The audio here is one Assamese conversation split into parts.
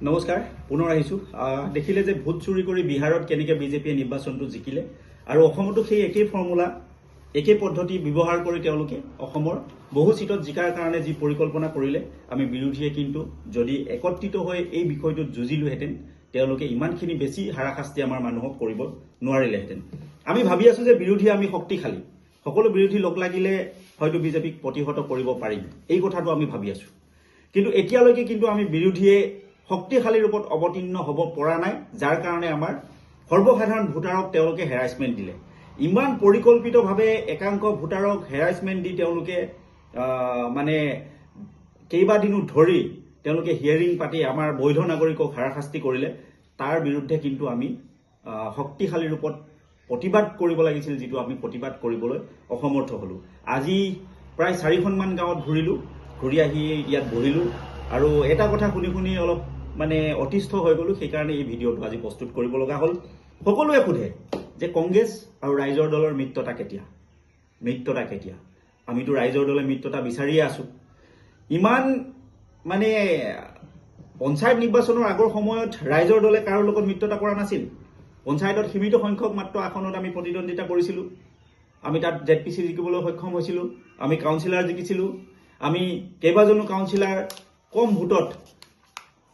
নমস্কাৰ পুনৰ আহিছো দেখিলে যে ভোট চুৰি কৰি বিহাৰত কেনেকৈ বিজেপিয়ে নিৰ্বাচনটো জিকিলে আৰু অসমতো সেই একেই ফৰ্মুলা একেই পদ্ধতি ব্যৱহাৰ কৰি তেওঁলোকে অসমৰ বহু সিটত জিকাৰ কাৰণে যি পৰিকল্পনা কৰিলে আমি বিৰোধীয়ে কিন্তু যদি একত্ৰিত হৈ এই বিষয়টোত যুঁজিলোহেঁতেন তেওঁলোকে ইমানখিনি বেছি হাৰাশাস্তি আমাৰ মানুহক কৰিব নোৱাৰিলেহেঁতেন আমি ভাবি আছো যে বিৰোধী আমি শক্তিশালী সকলো বিৰোধী লগ লাগিলে হয়তো বিজেপিক প্ৰতিহত কৰিব পাৰিম এই কথাটো আমি ভাবি আছো কিন্তু এতিয়ালৈকে কিন্তু আমি বিৰোধীয়ে শক্তিশালী ৰূপত অৱতীৰ্ণ হ'ব পৰা নাই যাৰ কাৰণে আমাৰ সৰ্বসাধাৰণ ভোটাৰক তেওঁলোকে হেৰাইসমেন্ট দিলে ইমান পৰিকল্পিতভাৱে একাংশ ভোটাৰক হেৰাইসমেন্ট দি তেওঁলোকে মানে কেইবাদিনো ধৰি তেওঁলোকে হিয়াৰিং পাতি আমাৰ বৈধ নাগৰিকক হাৰাশাস্তি কৰিলে তাৰ বিৰুদ্ধে কিন্তু আমি শক্তিশালী ৰূপত প্ৰতিবাদ কৰিব লাগিছিল যেটো আমি প্ৰতিবাদ কৰিবলৈ অসমৰ্থ হলো আজি প্ৰায় 4খনমান গাঁৱত ঘূৰি আহি ইয়াত বহিলো আৰু এটা কথা শুনি অলপ মানে অতিষ্ঠ হৈ গলো সেই কাৰণে এই ভিডিঅটো আজি প্ৰস্তুত কৰিব লগা হ'ল সকলোৱে সোধে যে কংগ্ৰেছ আৰু ৰাইজৰ দলৰ মিত্ৰতা কেতিয়া আমিতো ৰাইজৰ দলে মিত্ৰতা বিচাৰিয়ে আছো ইমান মানে পঞ্চায়ত নিৰ্বাচনৰ আগৰ সময়ত ৰাইজৰ দলে কাৰো লগত মিত্ৰতা কৰা নাছিল পঞ্চায়তত সীমিত সংখ্যক মাত্ৰ আসনত আমি প্ৰতিদ্বন্দ্বিতা কৰিছিলো আমি তাত জেডপিসি জিকিবলৈ সক্ষম হৈছিলো আমি কাউন্সিলৰ জিকিছিলো আমি কেইবাজনো কাউন্সিলৰ কম ভোটত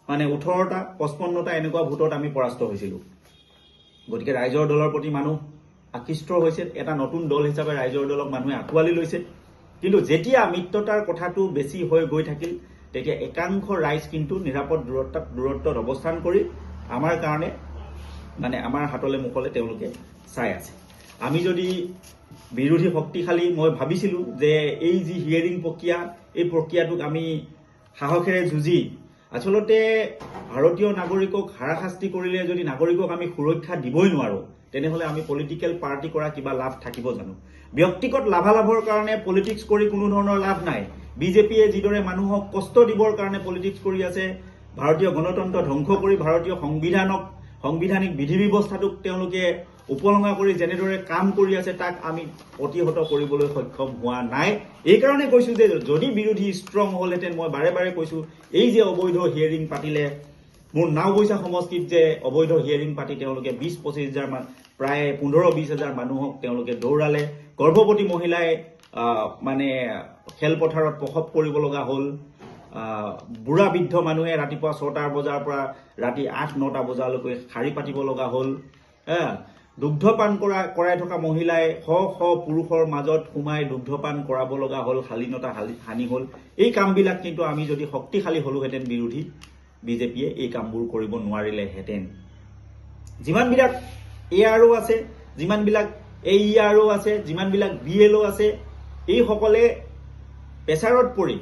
মানে 18টা 55টা এনেকুৱা ভোটত আমি পৰাস্ত হৈছিলো গতিকে ৰাইজৰ দলৰ প্ৰতি মানুহ আকৃষ্ট হৈছে এটা নতুন দল হিচাপে ৰাইজৰ দলক মানুহে আঁকোৱালি লৈছে কিন্তু যেতিয়া মিত্ৰতাৰ কথাটো বেছি হৈ গৈ থাকিল তেতিয়া একাংশ ৰাইজ কিন্তু নিৰাপদ দূৰত্বত অৱস্থান কৰি আমাৰ কাৰণে মানে আমাৰ হাতলে মুখলে তেওঁলোকে চাই আছে আমি যদি বিৰোধী শক্তিশালী মই ভাবিছিলো যে এই যি হিয়াৰিং প্ৰক্ৰিয়া এই প্ৰক্ৰিয়াটোক আমি সাহসেৰে যুঁজি আচলতে ভাৰতীয় নাগৰিকক হাৰাশাস্তি কৰিলে যদি নাগৰিকক আমি সুৰক্ষা দিবই নোৱাৰো তেনেহলে আমি পলিটিক্যাল পাৰ্টি কৰা কিবা লাভ থাকিব জানো ব্যক্তিগত লাভালাভৰ কাৰণে পলিটিক্স কৰি কোনো ধৰণৰ লাভ নাই বিজেপিয়ে যিদৰে মানুহক কষ্ট দিবৰ কাৰণে পলিটিক্স কৰি আছে ভাৰতীয় গণতন্ত্ৰ ধ্বংস কৰি ভাৰতীয় সাংবিধানিক বিধি ব্যৱস্থাটোক তেওঁলোকে উপলংঘা কৰি যেনেদৰে কাম কৰি আছে তাক আমি প্ৰতিহত কৰিবলৈ সক্ষম হোৱা নাই এই কাৰণে কৈছো যে যদি বিৰোধী ষ্ট্ৰং হলহেঁতেন মই বাৰে বাৰে কৈছো এই যে অবৈধ হিয়াৰিং পাতিলে মোৰ নাওবৈছা সমষ্টিত যে অবৈধ হিয়াৰিং পাতি তেওঁলোকে 20-25 হাজাৰ মান প্ৰায় 15-20 হাজাৰ মানুহক তেওঁলোকে দৌৰালে গৰ্ভৱতী মহিলাই মানে খেলপথাৰত প্ৰসৱ কৰিব লগা হ'ল বুঢ়া বৃদ্ধ মানুহে ৰাতিপুৱা 6টা বজাৰ পৰা ৰাতি 8-9টা বজালৈকে শাৰী পাতিব লগা হ'ল দুগ্ধপান কৰাই থকা মহিলাই শ পুৰুষৰ মাজত সোমাই দুগ্ধপান কৰাব লগা হ'ল শালীনতা হানি হ'ল এই কামবিলাক কিন্তু আমি যদি শক্তিশালী হলোহেঁতেন বিৰোধী বিজেপিয়ে এই কামবোৰ কৰিব নোৱাৰিলেহেঁতেন যিমানবিলাক এআৰও আছে যিমানবিলাক এইআৰও আছে যিমানবিলাক বিএলও আছে এই সকলে পেছাৰত পৰি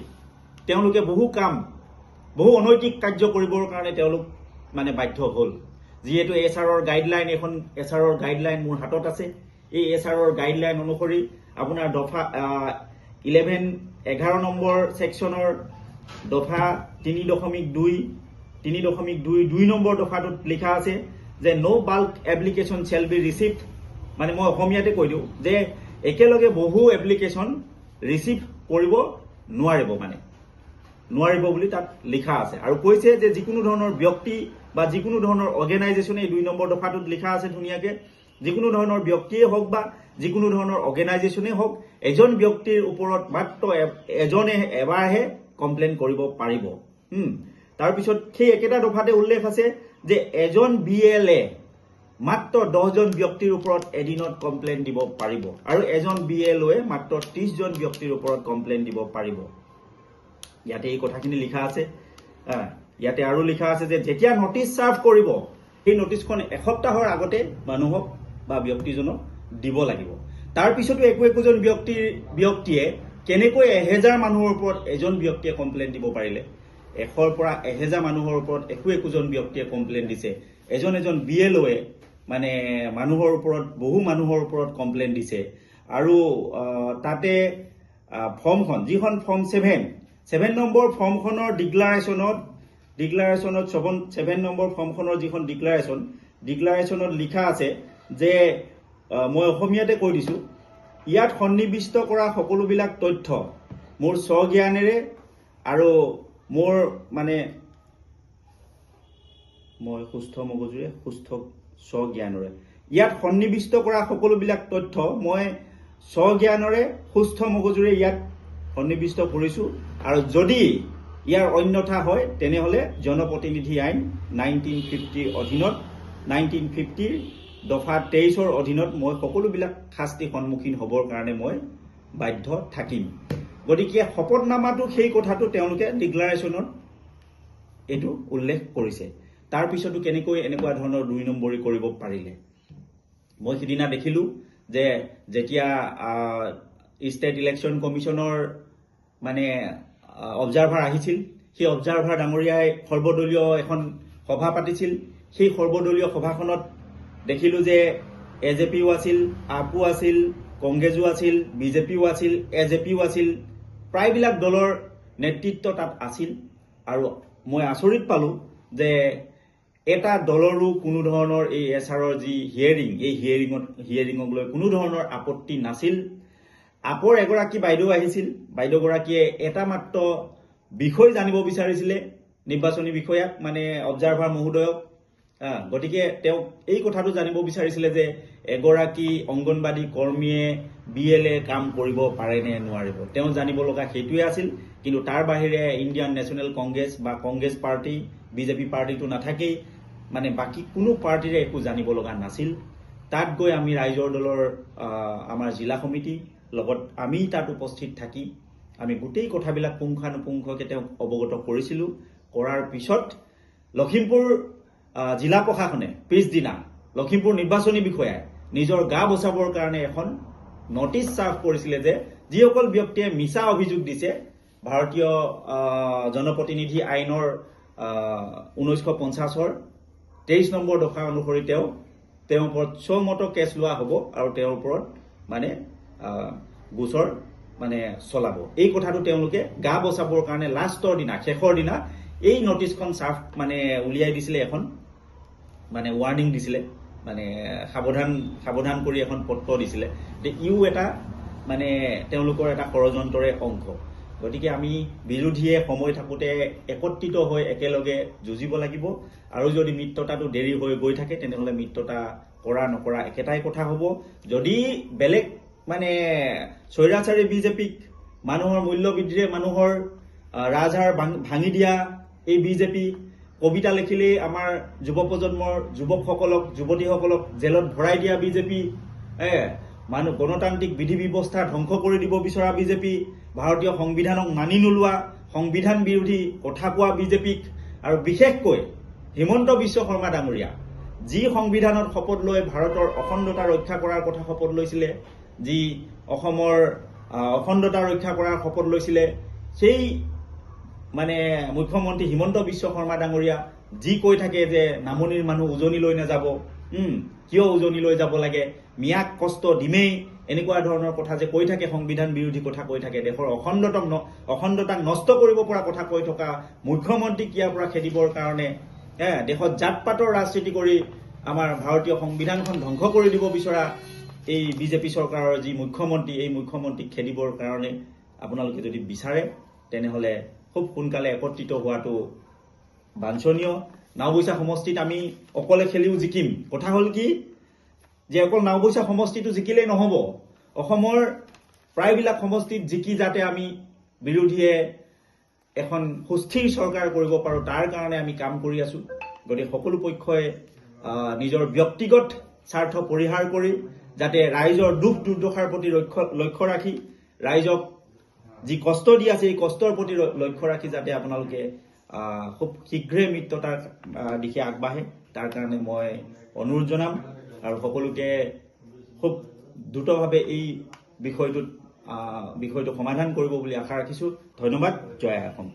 তেওঁলোকে বহু অনৈতিক কাৰ্য কৰিবৰ কাৰণে তেওঁলোক মানে বাধ্য হ'ল যিহেতু এছআৰৰ গাইডলাইন এখন এছআৰৰ গাইডলাইন মোৰ হাতত আছে এই এছআৰৰ গাইডলাইন অনুসৰি আপোনাৰ দফা 11 নম্বৰ সেকশনৰ দফা 3.2 নম্বৰ দফাটোত লিখা আছে যে no bulk application shall be received মানে মই অসমীয়াতে কৈ দিওঁ যে একেলগে বহু এপ্লিকেশন ৰিচিভ কৰিব নোৱাৰিব বুলি তাত লিখা আছে আৰু কৈছে যে যিকোনো ধৰণৰ ব্যক্তি বা যিকোনো ধৰণৰ অৰ্গেনাইজেশ্যনে 2 নম্বৰ দফাটোত লিখা আছে ধুনীয়াকে যিকোনো ধৰণৰ ব্যক্তিয়ে হওক বা যিকোনো ধৰণৰ অৰ্গেনাইজেশ্যনে হওক এজন ব্যক্তিৰ ওপৰত মাত্ৰ এজনে এবাৰহে কমপ্লেইন কৰিব পাৰিব তাৰ পিছত সেই একেটা দফাতে উল্লেখ আছে যে এজন বিএলএ মাত্ৰ 10 জন ব্যক্তিৰ ওপৰত এদিনত কমপ্লেইন দিব পাৰিব আৰু এজন বিএলওয়ে মাত্ৰ 30 জন ব্যক্তিৰ ওপৰত কমপ্লেইন দিব পাৰিব ইয়াতে এই কথাখিনি লিখা আছে ইয়াতে আৰু লিখা আছে যে যেতিয়া নোটিছ সাৰ্ভ কৰিব এই নোটিছখন এসপ্তাহৰ আগতে মানুহক বা ব্যক্তিজনক দিব লাগিব তাৰ পিছতো একোজন ব্যক্তিয়ে কেনেকৈ 1000 মানুহৰ ওপৰত এজন ব্যক্তিয়ে কমপ্লেইন দিব পাৰিলে 100 পৰা 1000 মানুহৰ ওপৰত একোজন ব্যক্তিয়ে কমপ্লেইন দিছে এজন বিএলওয়ে মানে বহু মানুহৰ ওপৰত কমপ্লেইন দিছে আৰু তাতে ফৰ্মখন যিখন ফৰ্ম 7 নম্বৰ ফৰ্মখনৰ ডিক্লাৰেশ্যনত 7 নম্বৰ ফৰ্মখনৰ যিখন ডিক্লাৰেশ্যনত লিখা আছে যে মই অসমীয়াতে কৈ দিছো ইয়াত সন্নিবিষ্ট কৰা সকলোবিলাক তথ্য মোৰ স্বজ্ঞানেৰে আৰু মোৰ মানে মই সুস্থ মগজুৰে সুস্থ স্বজ্ঞানৰে ইয়াত সন্নিৱিষ্ট কৰা সকলোবিলাক তথ্য মই স্বজ্ঞানৰে সুস্থ মগজুৰে ইয়াত সন্নিৱিষ্ট কৰিছোঁ আৰু যদি ইয়াৰ অন্যথা হয় তেনেহ'লে জনপ্ৰতিনিধি আইন 1950 অধীনত 1950 দফা 23ৰ অধীনত মই সকলোবিলাক শাস্তি সন্মুখীন হ'বৰ কাৰণে মই বাধ্য থাকিম। গতিকে শপতনামাটো সেই কথাটো তেওঁলোকে ডিক্লাৰেশ্যনত এইটো উল্লেখ কৰিছে। তাৰ পিছতো কেনেকৈ এনেকুৱা ধৰণৰ 2 নম্বৰী কৰিব পাৰিলে। মই সিদিনা দেখিলোঁ যে যেতিয়া ষ্টেট ইলেকশ্যন কমিশ্যনৰ মানে অবজাৰ্ভাৰ আহিছিল, সেই অবজাৰ্ভাৰ ডাঙৰীয়াই সৰ্বদলীয় এখন সভা পাতিছিল। সেই সৰ্বদলীয় সভাখনত দেখিলোঁ যে AJPও আছিল, আপো আছিল, কংগ্ৰেছো আছিল, BJPও আছিল, AJPও আছিল, প্ৰায়বিলাক দলৰ নেতৃত্ব তাত আছিল। আৰু মই আচৰিত পালোঁ যে এটা দলৰো কোনো ধৰণৰ এই SRৰ যি হিয়াৰিং, এই হিয়াৰিঙক লৈ কোনো ধৰণৰ আপত্তি নাছিল। আপৰ এগৰাকী বাইদেউ আহিছিল, বাইদেউগৰাকীয়ে এটা মাত্ৰ বিষয় জানিব বিচাৰিছিলে নিৰ্বাচনী বিষয়াক, মানে অবজাৰ্ভাৰ মহোদয়ক। গতিকে তেওঁ এই কথাটো জানিব বিচাৰিছিলে যে এগৰাকী অংগনবাদী কৰ্মীয়ে BLA কাম কৰিব পাৰে নে নোৱাৰিব, তেওঁ জানিব লগা সেইটোৱে আছিল। কিন্তু তাৰ বাহিৰে ইণ্ডিয়ান নেশ্যনেল কংগ্ৰেছ বা কংগ্ৰেছ পাৰ্টি, BJP পাৰ্টিটো নাথাকেই, মানে বাকী কোনো পাৰ্টিৰে একো জানিব লগা নাছিল। তাত গৈ আমি ৰাইজৰ দলৰ আমাৰ জিলা সমিতি লগত আমি তাত উপস্থিত থাকি আমি গোটেই কথাবিলাক পুংখানুপুংখকৈ তেওঁক অৱগত কৰিছিলোঁ। কৰাৰ পিছত লখিমপুৰ জিলা প্ৰশাসনে পিছদিনা লখিমপুৰ নিৰ্বাচনী বিষয়াই নিজৰ গা বচাবৰ কাৰণে এখন নটিচ চাৰ্ভ কৰিছিলে যে যিসকল ব্যক্তিয়ে মিছা অভিযোগ দিছে ভাৰতীয় জনপ্ৰতিনিধি আইনৰ 1950ৰ 23 নম্বৰ দফা অনুসৰি তেওঁৰ ওপৰত স্বমত কেছ লোৱা হ'ব আৰু তেওঁৰ ওপৰত মানে গোচৰ মানে চলাব। এই কথাটো তেওঁলোকে গা বচাবৰ কাৰণে লাষ্টৰ দিনা, শেষৰ দিনা এই নটিচখন চাৰ্ভ মানে উলিয়াই দিছিলে, এখন মানে ৱাৰ্ণিং দিছিলে, মানে সাৱধান কৰি এখন পত্ৰ দিছিলে যে ইও এটা মানে তেওঁলোকৰ এটা ষড়যন্ত্ৰৰে অংশ। গতিকে আমি বিৰোধীয়ে সময় থাকোঁতে একত্ৰিত হৈ একেলগে যুঁজিব লাগিব। আৰু যদি মিত্ৰতাটো দেৰি হৈ গৈ থাকে তেনেহ'লে মিত্ৰতা কৰা নকৰা একেটাই কথা হ'ব। যদি বেলেগ মানে স্বৈৰাচাৰী BJPক মানুহৰ মূল্য বৃদ্ধিৰে মানুহৰ ৰাজহাড় ভাঙি দিয়া এই BJP, কবিতা লিখিলেই আমাৰ যুৱ প্ৰজন্মৰ যুৱকসকলক, যুৱতীসকলক জেলত ভৰাই দিয়া BJP, মানুহ গণতান্ত্ৰিক বিধি ব্যৱস্থা ধ্বংস কৰি দিব বিচৰা BJP, ভাৰতীয় সংবিধানক মানি নোলোৱা সংবিধান বিৰোধী কথা কোৱা BJPক, আৰু বিশেষকৈ হিমন্ত বিশ্ব শৰ্মা ডাঙৰীয়া যি সংবিধানত শপত লৈ ভাৰতৰ অখণ্ডতা ৰক্ষা কৰাৰ কথা শপত লৈছিলে, যি অসমৰ অখণ্ডতা ৰক্ষা কৰাৰ শপত লৈছিলে, সেই মানে মুখ্যমন্ত্ৰী হিমন্ত বিশ্ব শৰ্মা ডাঙৰীয়া যি কৈ থাকে যে নামনিৰ মানুহ উজনিলৈ নাযাব, কিয় উজনিলৈ যাব লাগে, মিয়াক কষ্ট দিমেই, এনেকুৱা ধৰণৰ কথা যে কৈ থাকে, সংবিধান বিৰোধী কথা কৈ থাকে, দেশৰ অখণ্ডতাক নষ্ট কৰিব পৰা কথা কৈ থকা মুখ্যমন্ত্ৰীক ইয়াৰ পৰা খেদিবৰ কাৰণে দেশত জাত পাতৰ ৰাজনীতি কৰি আমাৰ ভাৰতীয় সংবিধানখন ধ্বংস কৰি দিব বিচৰা এই BJP চৰকাৰৰ যি মুখ্যমন্ত্ৰী, এই মুখ্যমন্ত্ৰীক খেদিবৰ কাৰণে আপোনালোকে যদি বিচাৰে তেনেহ'লে খুব সোনকালে একত্ৰিত হোৱাটো বাঞ্ছনীয়। নাওবৈচা সমষ্টিত আমি অকলে খেলিও জিকিম। কথা হ'ল কি যে অকল নাওবৈচা সমষ্টিটো জিকিলেই নহ'ব, অসমৰ প্ৰায়বিলাক সমষ্টিত জিকি যাতে আমি বিৰোধীয়ে এখন সুস্থিৰ চৰকাৰ কৰিব পাৰোঁ তাৰ কাৰণে আমি কাম কৰি আছোঁ। গতিকে সকলো পক্ষই নিজৰ ব্যক্তিগত স্বাৰ্থ পৰিহাৰ কৰি যাতে ৰাইজৰ দুখ দুৰ্দশাৰ প্ৰতি লক্ষ্য ৰাখি, ৰাইজক যি কষ্ট দি আছে এই কষ্টৰ প্ৰতি লক্ষ্য ৰাখি যাতে আপোনালোকে খুব শীঘ্ৰে মিত্ৰতাৰ দিশে আগবাঢ়ে তাৰ কাৰণে মই অনুৰোধ জনাম। আৰু সকলোকে খুব দ্ৰুতভাৱে এই বিষয়টো সমাধান কৰিব বুলি আশা ৰাখিছোঁ। ধন্যবাদ। জয় অসম।